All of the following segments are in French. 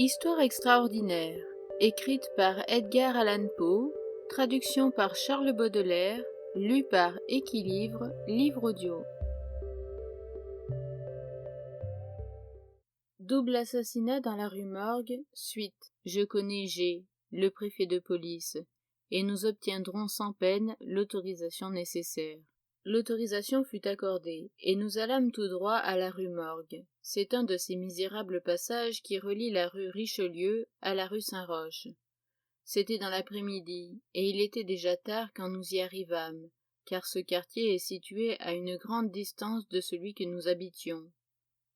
Histoire extraordinaire, écrite par Edgar Allan Poe, traduction par Charles Baudelaire, lu par Équilivre, livre audio. Double assassinat dans la rue Morgue, suite. Je connais G, le préfet de police, et nous obtiendrons sans peine l'autorisation nécessaire. L'autorisation fut accordée, et nous allâmes tout droit à la rue Morgue. C'est un de ces misérables passages qui relient la rue Richelieu à la rue Saint-Roch. C'était dans l'après-midi, et il était déjà tard quand nous y arrivâmes, car ce quartier est situé à une grande distance de celui que nous habitions.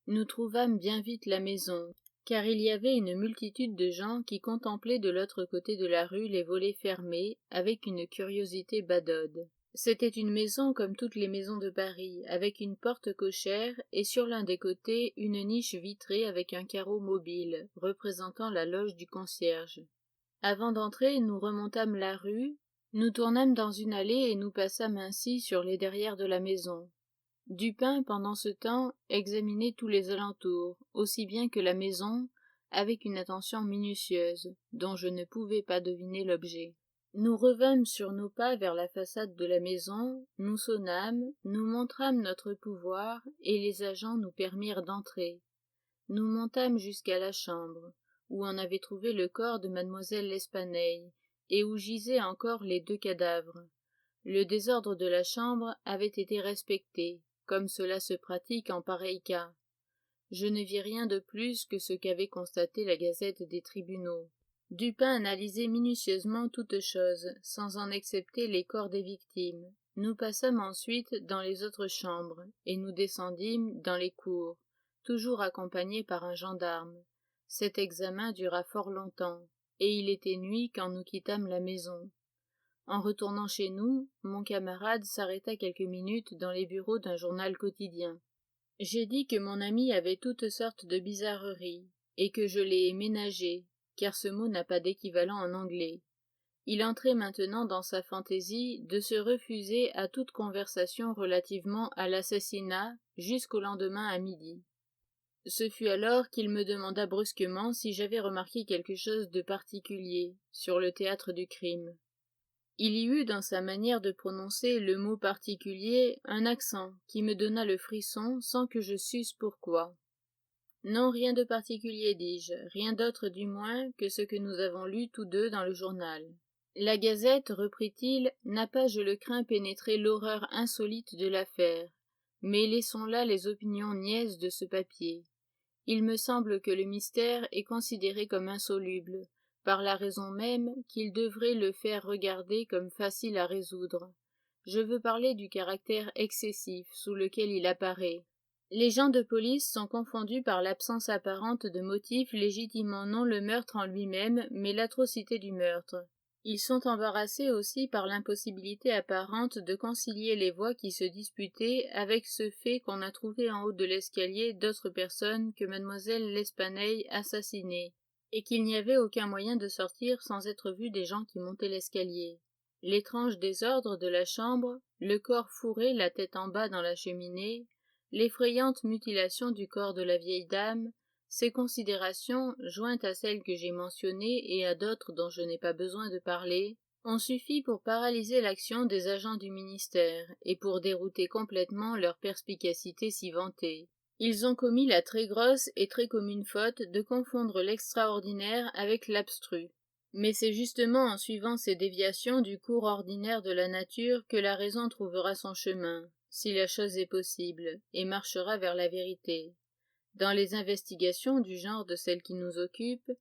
Nous trouvâmes bien vite la maison, car il y avait une multitude de gens qui contemplaient de l'autre côté de la rue les volets fermés, avec une curiosité badaude. C'était une maison comme toutes les maisons de Paris, avec une porte cochère et sur l'un des côtés une niche vitrée avec un carreau mobile, représentant la loge du concierge. Avant d'entrer, nous remontâmes la rue, nous tournâmes dans une allée et nous passâmes ainsi sur les derrières de la maison. Dupin, pendant ce temps, examinait tous les alentours, aussi bien que la maison, avec une attention minutieuse, dont je ne pouvais pas deviner l'objet. Nous revînmes sur nos pas vers la façade de la maison, nous sonnâmes, nous montrâmes notre pouvoir, et les agents nous permirent d'entrer. Nous montâmes jusqu'à la chambre, où on avait trouvé le corps de mademoiselle L'Espanaye, et où gisaient encore les 2 cadavres. Le désordre de la chambre avait été respecté, comme cela se pratique en pareil cas. Je ne vis rien de plus que ce qu'avait constaté la Gazette des tribunaux. Dupin analysait minutieusement toutes choses, sans en excepter les corps des victimes. Nous passâmes ensuite dans les autres chambres, et nous descendîmes dans les cours, toujours accompagnés par un gendarme. Cet examen dura fort longtemps, et il était nuit quand nous quittâmes la maison. En retournant chez nous, mon camarade s'arrêta quelques minutes dans les bureaux d'un journal quotidien. J'ai dit que mon ami avait toutes sortes de bizarreries, et que je les ménageais, car ce mot n'a pas d'équivalent en anglais. Il entrait maintenant dans sa fantaisie de se refuser à toute conversation relativement à l'assassinat jusqu'au lendemain à midi. Ce fut alors qu'il me demanda brusquement si j'avais remarqué quelque chose de particulier sur le théâtre du crime. Il y eut dans sa manière de prononcer le mot particulier un accent qui me donna le frisson sans que je susse pourquoi. Non, rien de particulier, dis-je, rien d'autre du moins que ce que nous avons lu tous deux dans le journal. La Gazette, reprit-il, n'a pas, je le crains, pénétré l'horreur insolite de l'affaire, mais laissons là les opinions niaises de ce papier. Il me semble que le mystère est considéré comme insoluble, par la raison même qu'il devrait le faire regarder comme facile à résoudre. Je veux parler du caractère excessif sous lequel il apparaît. Les gens de police sont confondus par l'absence apparente de motifs légitimant non le meurtre en lui-même, mais l'atrocité du meurtre. Ils sont embarrassés aussi par l'impossibilité apparente de concilier les voix qui se disputaient avec ce fait qu'on a trouvé en haut de l'escalier d'autres personnes que mademoiselle L'Espanaye assassinée, et qu'il n'y avait aucun moyen de sortir sans être vu des gens qui montaient l'escalier. L'étrange désordre de la chambre, le corps fourré la tête en bas dans la cheminée, l'effrayante mutilation du corps de la vieille dame, ces considérations, jointes à celles que j'ai mentionnées et à d'autres dont je n'ai pas besoin de parler, ont suffi pour paralyser l'action des agents du ministère et pour dérouter complètement leur perspicacité si vantée. Ils ont commis la très grosse et très commune faute de confondre l'extraordinaire avec l'abstru. Mais c'est justement en suivant ces déviations du cours ordinaire de la nature que la raison trouvera son chemin, si la chose est possible, et marchera vers la vérité. Dans les investigations du genre de celles qui nous occupent,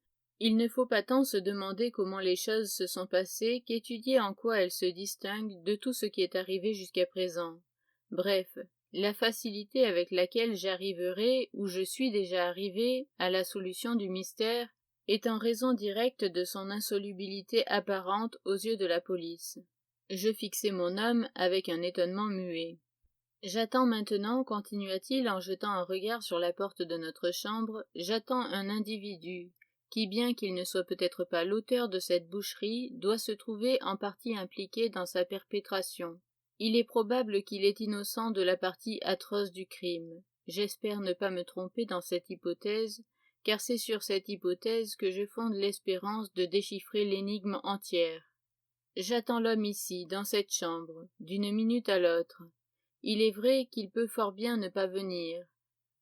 il ne faut pas tant se demander comment les choses se sont passées qu'étudier en quoi elles se distinguent de tout ce qui est arrivé jusqu'à présent. Bref, la facilité avec laquelle j'arriverai, ou je suis déjà arrivé, à la solution du mystère, est en raison directe de son insolubilité apparente aux yeux de la police. Je fixai mon homme avec un étonnement muet. J'attends maintenant, continua-t-il en jetant un regard sur la porte de notre chambre, j'attends un individu, qui, bien qu'il ne soit peut-être pas l'auteur de cette boucherie, doit se trouver en partie impliqué dans sa perpétration. Il est probable qu'il est innocent de la partie atroce du crime. J'espère ne pas me tromper dans cette hypothèse, car c'est sur cette hypothèse que je fonde l'espérance de déchiffrer l'énigme entière. J'attends l'homme ici, dans cette chambre, d'une minute à l'autre. Il est vrai qu'il peut fort bien ne pas venir,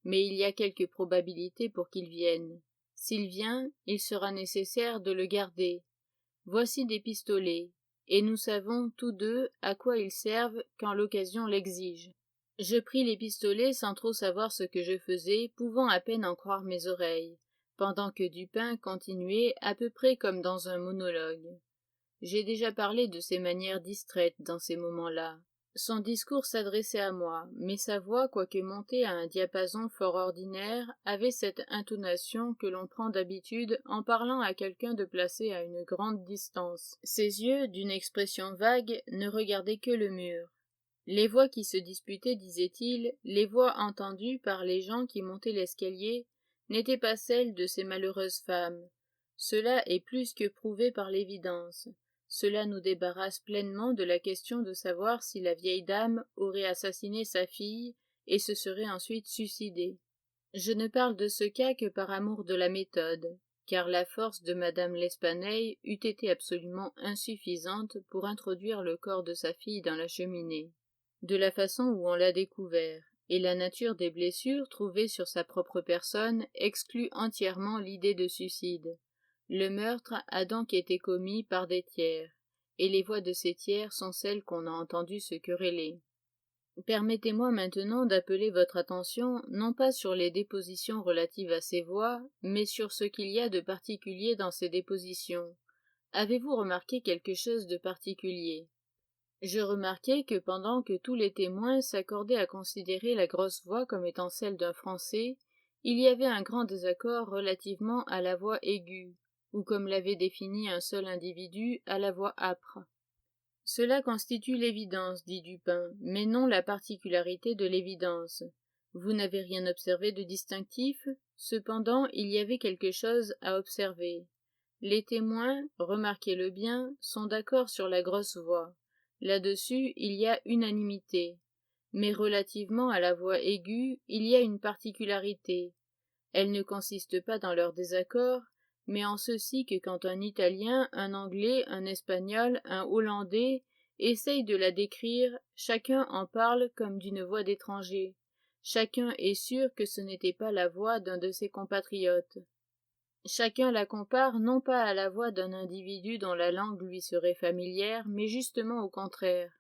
mais il y a quelque probabilité pour qu'il vienne. S'il vient, il sera nécessaire de le garder. Voici des pistolets, et nous savons tous deux à quoi ils servent quand l'occasion l'exige. Je pris les pistolets sans trop savoir ce que je faisais, pouvant à peine en croire mes oreilles, pendant que Dupin continuait à peu près comme dans un monologue. J'ai déjà parlé de ses manières distraites dans ces moments-là. Son discours s'adressait à moi, mais sa voix, quoique montée à un diapason fort ordinaire, avait cette intonation que l'on prend d'habitude en parlant à quelqu'un de placé à une grande distance. Ses yeux, d'une expression vague, ne regardaient que le mur. Les voix qui se disputaient, disait-il, les voix entendues par les gens qui montaient l'escalier, n'étaient pas celles de ces malheureuses femmes. Cela est plus que prouvé par l'évidence. Cela nous débarrasse pleinement de la question de savoir si la vieille dame aurait assassiné sa fille et se serait ensuite suicidée. Je ne parle de ce cas que par amour de la méthode, car la force de madame L'Espanaye eût été absolument insuffisante pour introduire le corps de sa fille dans la cheminée. De la façon où on l'a découvert, et la nature des blessures trouvées sur sa propre personne exclut entièrement l'idée de suicide. Le meurtre a donc été commis par des tiers, et les voix de ces tiers sont celles qu'on a entendues se quereller. Permettez-moi maintenant d'appeler votre attention non pas sur les dépositions relatives à ces voix, mais sur ce qu'il y a de particulier dans ces dépositions. Avez-vous remarqué quelque chose de particulier? Je remarquai que pendant que tous les témoins s'accordaient à considérer la grosse voix comme étant celle d'un Français, il y avait un grand désaccord relativement à la voix aiguë, ou comme l'avait défini un seul individu, à la voix âpre. Cela constitue l'évidence, dit Dupin, mais non la particularité de l'évidence. Vous n'avez rien observé de distinctif? Cependant, il y avait quelque chose à observer. Les témoins, remarquez-le bien, sont d'accord sur la grosse voix. Là-dessus, il y a unanimité. Mais relativement à la voix aiguë, il y a une particularité. Elle ne consiste pas dans leur désaccord, mais en ceci que quand un Italien, un Anglais, un Espagnol, un Hollandais essaye de la décrire, chacun en parle comme d'une voix d'étranger. Chacun est sûr que ce n'était pas la voix d'un de ses compatriotes. Chacun la compare non pas à la voix d'un individu dont la langue lui serait familière, mais justement au contraire.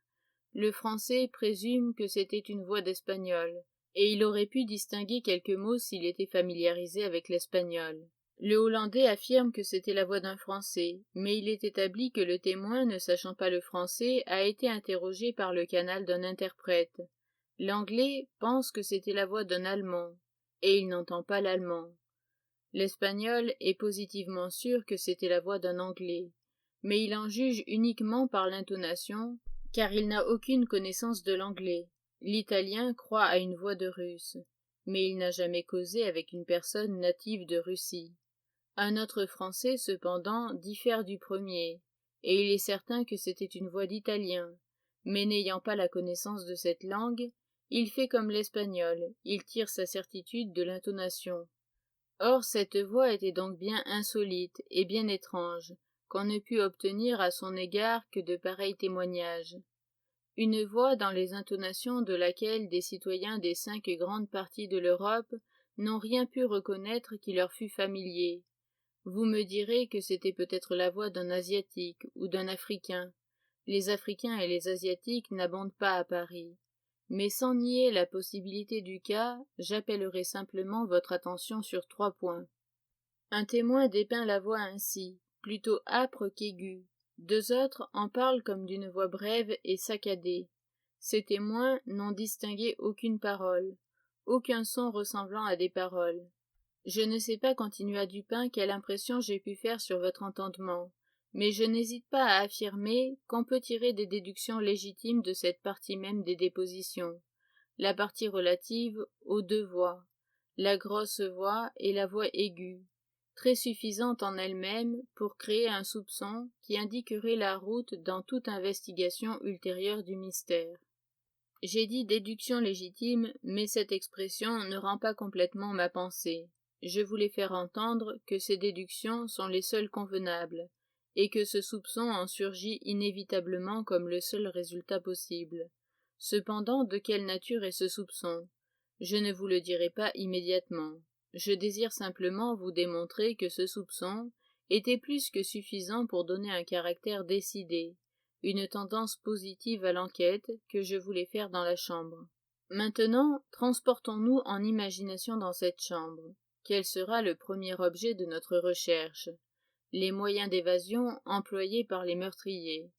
Le Français présume que c'était une voix d'Espagnol, et il aurait pu distinguer quelques mots s'il était familiarisé avec l'espagnol. Le Hollandais affirme que c'était la voix d'un Français, mais il est établi que le témoin, ne sachant pas le français, a été interrogé par le canal d'un interprète. L'Anglais pense que c'était la voix d'un Allemand, et il n'entend pas l'allemand. L'espagnol est positivement sûr que c'était la voix d'un Anglais, mais il en juge uniquement par l'intonation, car il n'a aucune connaissance de l'anglais. L'Italien croit à une voix de Russe, mais il n'a jamais causé avec une personne native de Russie. Un autre Français, cependant, diffère du premier, et il est certain que c'était une voix d'Italien, mais n'ayant pas la connaissance de cette langue, il fait comme l'Espagnol, il tire sa certitude de l'intonation. Or cette voix était donc bien insolite et bien étrange, qu'on ne put obtenir à son égard que de pareils témoignages. Une voix dans les intonations de laquelle des citoyens des 5 grandes parties de l'Europe n'ont rien pu reconnaître qui leur fût familier. Vous me direz que c'était peut-être la voix d'un Asiatique ou d'un Africain. Les Africains et les Asiatiques n'abondent pas à Paris. Mais sans nier la possibilité du cas, j'appellerai simplement votre attention sur 3 points. Un témoin dépeint la voix ainsi, plutôt âpre qu'aiguë. 2 autres en parlent comme d'une voix brève et saccadée. Ces témoins n'ont distingué aucune parole, aucun son ressemblant à des paroles. Je ne sais pas, continua Dupin, quelle impression j'ai pu faire sur votre entendement, mais je n'hésite pas à affirmer qu'on peut tirer des déductions légitimes de cette partie même des dépositions, la partie relative aux 2 voix, la grosse voix et la voix aiguë, très suffisante en elle-même pour créer un soupçon qui indiquerait la route dans toute investigation ultérieure du mystère. J'ai dit déduction légitime, mais cette expression ne rend pas complètement ma pensée. je voulais faire entendre que ces déductions sont les seules convenables, et que ce soupçon en surgit inévitablement comme le seul résultat possible. Cependant, de quelle nature est ce soupçon? Je ne vous le dirai pas immédiatement. Je désire simplement vous démontrer que ce soupçon était plus que suffisant pour donner un caractère décidé, une tendance positive à l'enquête que je voulais faire dans la chambre. Maintenant, transportons-nous en imagination dans cette chambre. Quel sera le premier objet de notre recherche? Les moyens d'évasion employés par les meurtriers.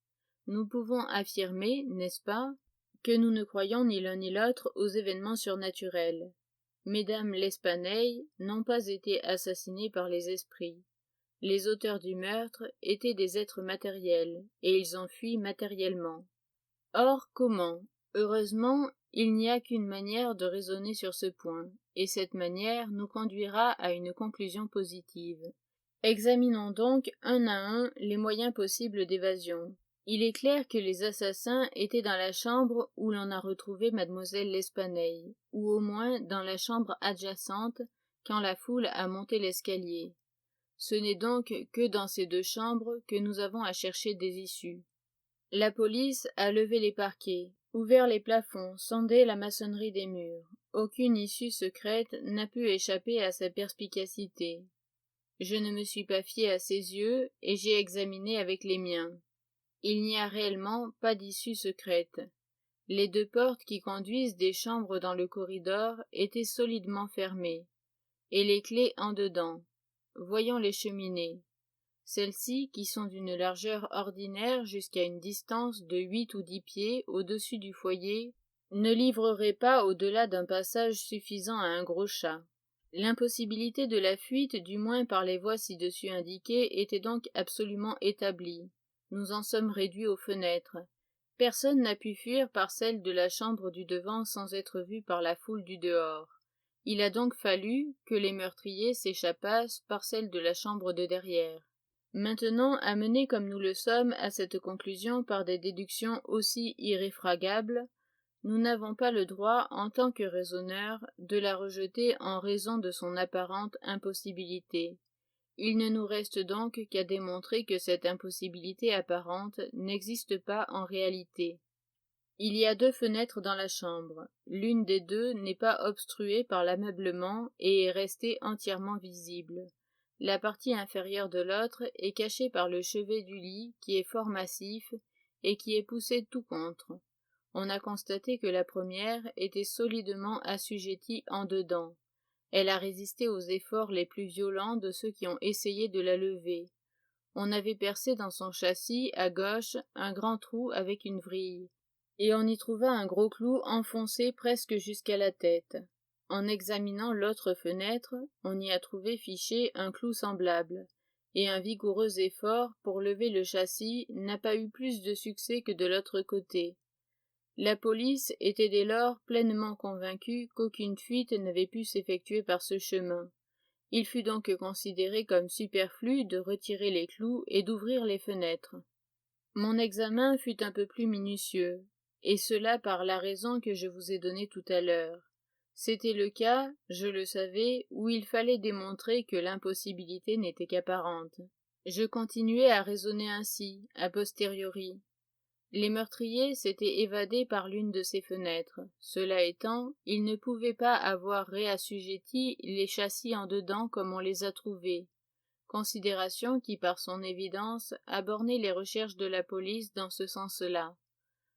Nous pouvons affirmer, n'est-ce pas, que nous ne croyons ni l'un ni l'autre aux événements surnaturels. Mesdames L'Espanaye n'ont pas été assassinées par les esprits. Les auteurs du meurtre étaient des êtres matériels, et ils ont fui matériellement. Or, comment? Heureusement, il n'y a qu'une manière de raisonner sur ce point, et cette manière nous conduira à une conclusion positive. Examinons donc un à un les moyens possibles d'évasion. Il est clair que les assassins étaient dans la chambre où l'on a retrouvé mademoiselle L'Espanaye, ou au moins dans la chambre adjacente quand la foule a monté l'escalier. Ce n'est donc que dans ces deux chambres que nous avons à chercher des issues. La police a levé les parquets, ouvert les plafonds, sondé la maçonnerie des murs. Aucune issue secrète n'a pu échapper à sa perspicacité. Je ne me suis pas fié à ses yeux, et j'ai examiné avec les miens. Il n'y a réellement pas d'issue secrète. Les deux portes qui conduisent des chambres dans le corridor étaient solidement fermées, et les clés en dedans. Voyons les cheminées. Celles-ci, qui sont d'une largeur ordinaire jusqu'à une distance de 8 ou 10 pieds au-dessus du foyer, ne livreraient pas au-delà d'un passage suffisant à un gros chat. L'impossibilité de la fuite, du moins par les voies ci-dessus indiquées, était donc absolument établie. Nous en sommes réduits aux fenêtres. Personne n'a pu fuir par celle de la chambre du devant sans être vu par la foule du dehors. Il a donc fallu que les meurtriers s'échappassent par celle de la chambre de derrière. Maintenant, amenés comme nous le sommes à cette conclusion par des déductions aussi irréfragables, nous n'avons pas le droit, en tant que raisonneurs, de la rejeter en raison de son apparente impossibilité. Il ne nous reste donc qu'à démontrer que cette impossibilité apparente n'existe pas en réalité. Il y a deux fenêtres dans la chambre. L'une des deux n'est pas obstruée par l'ameublement et est restée entièrement visible. La partie inférieure de l'autre est cachée par le chevet du lit qui est fort massif et qui est poussé tout contre. On a constaté que la première était solidement assujettie en dedans. Elle a résisté aux efforts les plus violents de ceux qui ont essayé de la lever. On avait percé dans son châssis, à gauche, un grand trou avec une vrille, et on y trouva un gros clou enfoncé presque jusqu'à la tête. En examinant l'autre fenêtre, on y a trouvé fiché un clou semblable, et un vigoureux effort pour lever le châssis n'a pas eu plus de succès que de l'autre côté. La police était dès lors pleinement convaincue qu'aucune fuite n'avait pu s'effectuer par ce chemin. Il fut donc considéré comme superflu de retirer les clous et d'ouvrir les fenêtres. Mon examen fut un peu plus minutieux, et cela par la raison que je vous ai donnée tout à l'heure. C'était le cas, je le savais, où il fallait démontrer que l'impossibilité n'était qu'apparente. Je continuai à raisonner ainsi, a posteriori. Les meurtriers s'étaient évadés par l'une de ces fenêtres. Cela étant, ils ne pouvaient pas avoir réassujetti les châssis en dedans comme on les a trouvés, considération qui, par son évidence, a borné les recherches de la police dans ce sens-là.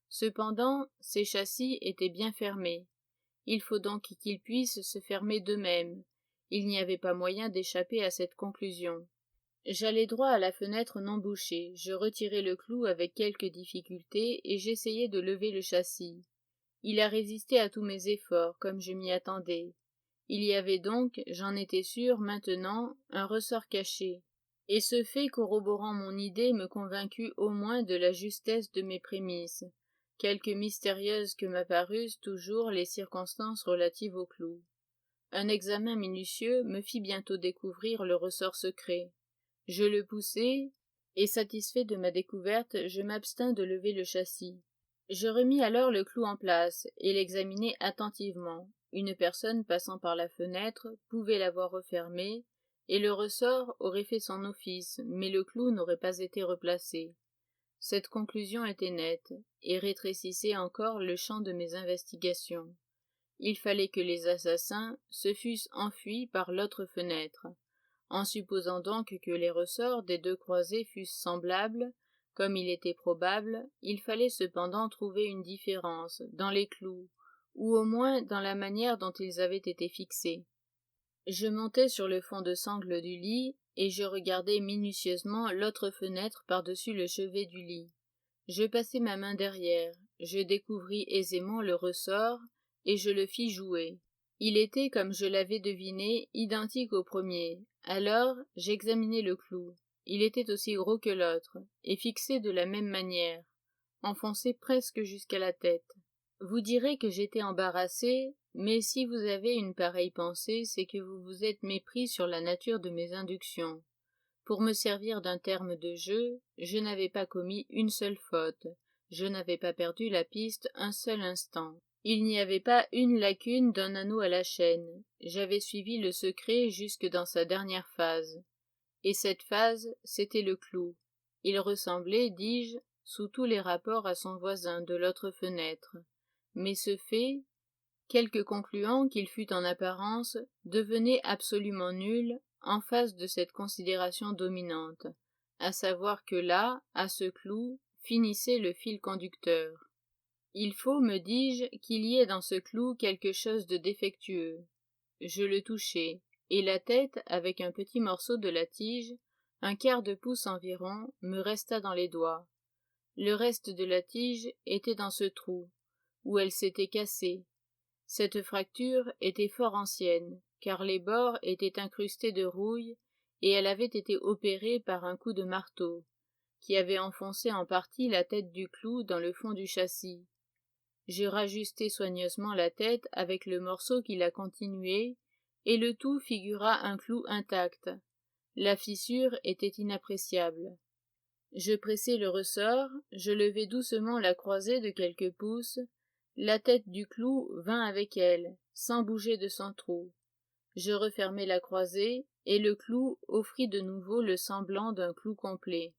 Cependant, ces châssis étaient bien fermés. Il faut donc qu'ils puissent se fermer d'eux-mêmes. Il n'y avait pas moyen d'échapper à cette conclusion. J'allai droit à la fenêtre non bouchée, je retirai le clou avec quelque difficulté et j'essayai de lever le châssis. Il a résisté à tous mes efforts, comme je m'y attendais. Il y avait donc, j'en étais sûr maintenant, un ressort caché, et ce fait corroborant mon idée me convaincut au moins de la justesse de mes prémices, quelque mystérieuses que m'apparussent toujours les circonstances relatives au clou. Un examen minutieux me fit bientôt découvrir le ressort secret. Je le poussai, et satisfait de ma découverte, je m'abstins de lever le châssis. Je remis alors le clou en place, et l'examinai attentivement. une personne passant par la fenêtre pouvait l'avoir refermée, et le ressort aurait fait son office, mais le clou n'aurait pas été replacé. Cette conclusion était nette, et rétrécissait encore le champ de mes investigations. Il fallait que les assassins se fussent enfuis par l'autre fenêtre. En supposant donc que les ressorts des deux croisées fussent semblables, comme il était probable, il fallait cependant trouver une différence dans les clous, ou au moins dans la manière dont ils avaient été fixés. Je montai sur le fond de sangle du lit, et je regardai minutieusement l'autre fenêtre par-dessus le chevet du lit. Je passai ma main derrière, je découvris aisément le ressort, et je le fis jouer. Il était, comme je l'avais deviné, identique au premier. Alors, j'examinai le clou. Il était aussi gros que l'autre, et fixé de la même manière, enfoncé presque jusqu'à la tête. Vous direz que j'étais embarrassé, mais si vous avez une pareille pensée, c'est que vous vous êtes mépris sur la nature de mes inductions. Pour me servir d'un terme de jeu, je n'avais pas commis une seule faute, je n'avais pas perdu la piste un seul instant. Il n'y avait pas une lacune d'un anneau à la chaîne, j'avais suivi le secret jusque dans sa dernière phase. Et cette phase, c'était le clou. Il ressemblait, dis-je, sous tous les rapports à son voisin de l'autre fenêtre. Mais ce fait, quelque concluant qu'il fût en apparence, devenait absolument nul en face de cette considération dominante, à savoir que là, à ce clou, finissait le fil conducteur. Il faut, me dis-je, qu'il y ait dans ce clou quelque chose de défectueux. Je le touchai, et la tête, avec un petit morceau de la tige, un quart de pouce environ, me resta dans les doigts. Le reste de la tige était dans ce trou, où elle s'était cassée. Cette fracture était fort ancienne, car les bords étaient incrustés de rouille, et elle avait été opérée par un coup de marteau, qui avait enfoncé en partie la tête du clou dans le fond du châssis. Je rajustai soigneusement la tête avec le morceau qui la continuait, et le tout figura un clou intact. La fissure était inappréciable. Je pressai le ressort, je levai doucement la croisée de quelques pouces, la tête du clou vint avec elle, sans bouger de son trou. Je refermai la croisée, et le clou offrit de nouveau le semblant d'un clou complet.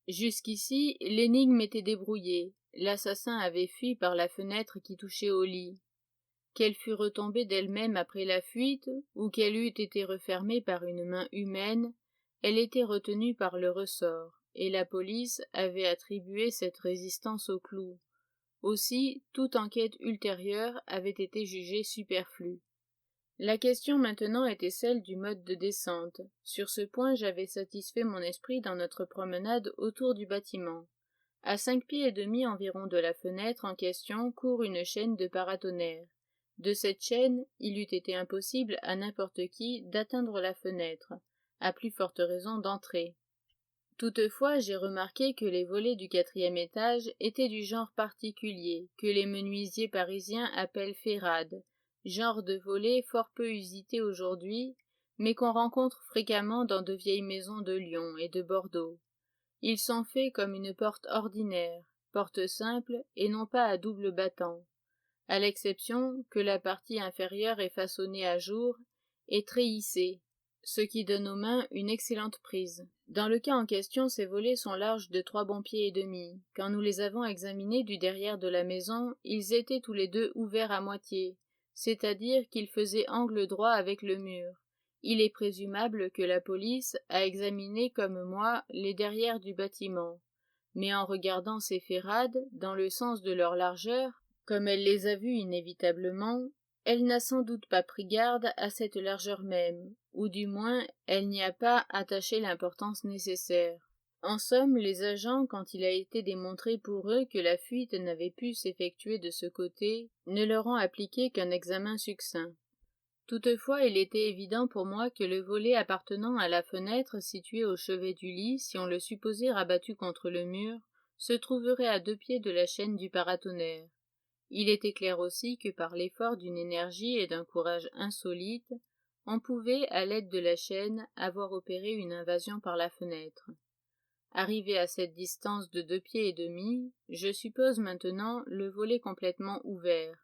Jusqu'ici, l'énigme était débrouillée. L'assassin avait fui par la fenêtre qui touchait au lit. Qu'elle fût retombée d'elle-même après la fuite, ou qu'elle eût été refermée par une main humaine, elle était retenue par le ressort, et la police avait attribué cette résistance au clou. Aussi, toute enquête ultérieure avait été jugée superflue. La question maintenant était celle du mode de descente. Sur ce point, j'avais satisfait mon esprit dans notre promenade autour du bâtiment. À 5 pieds et demi environ de la fenêtre en question court une chaîne de paratonnerres. De cette chaîne, il eût été impossible à n'importe qui d'atteindre la fenêtre, à plus forte raison d'entrer. Toutefois, j'ai remarqué que les volets du 4e étage étaient du genre particulier, que les menuisiers parisiens appellent ferrades, genre de volet fort peu usité aujourd'hui, mais qu'on rencontre fréquemment dans de vieilles maisons de Lyon et de Bordeaux. Ils sont faits comme une porte ordinaire, porte simple et non pas à double battant, à l'exception que la partie inférieure est façonnée à jour et treillissée, ce qui donne aux mains une excellente prise. Dans le cas en question, ces volets sont larges de 3 bons pieds et demi. Quand nous les avons examinés du derrière de la maison, ils étaient tous les deux ouverts à moitié, c'est-à-dire qu'ils faisaient angle droit avec le mur. Il est présumable que la police a examiné comme moi les derrières du bâtiment, mais en regardant ces ferrades, dans le sens de leur largeur, comme elle les a vues inévitablement, elle n'a sans doute pas pris garde à cette largeur même, ou du moins elle n'y a pas attaché l'importance nécessaire. En somme, les agents, quand il a été démontré pour eux que la fuite n'avait pu s'effectuer de ce côté, ne leur ont appliqué qu'un examen succinct. Toutefois, il était évident pour moi que le volet appartenant à la fenêtre située au chevet du lit, si on le supposait rabattu contre le mur, se trouverait à 2 pieds de la chaîne du paratonnerre. Il était clair aussi que par l'effort d'une énergie et d'un courage insolites, on pouvait, à l'aide de la chaîne, avoir opéré une invasion par la fenêtre. Arrivé à cette distance de 2 pieds et demi, je suppose maintenant le volet complètement ouvert.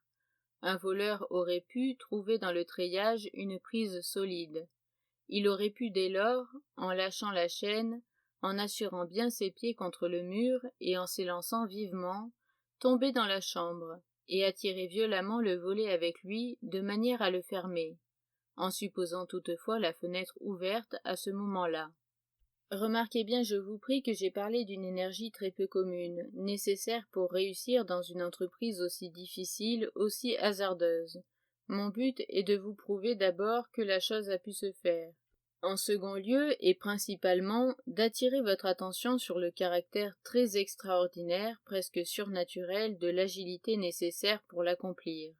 Un voleur aurait pu trouver dans le treillage une prise solide. Il aurait pu dès lors, en lâchant la chaîne, en assurant bien ses pieds contre le mur et en s'élançant vivement, tomber dans la chambre et attirer violemment le volet avec lui de manière à le fermer, en supposant toutefois la fenêtre ouverte à ce moment-là. Remarquez bien, je vous prie, que j'ai parlé d'une énergie très peu commune, nécessaire pour réussir dans une entreprise aussi difficile, aussi hasardeuse. Mon but est de vous prouver d'abord que la chose a pu se faire. En second lieu, et principalement, d'attirer votre attention sur le caractère très extraordinaire, presque surnaturel, de l'agilité nécessaire pour l'accomplir.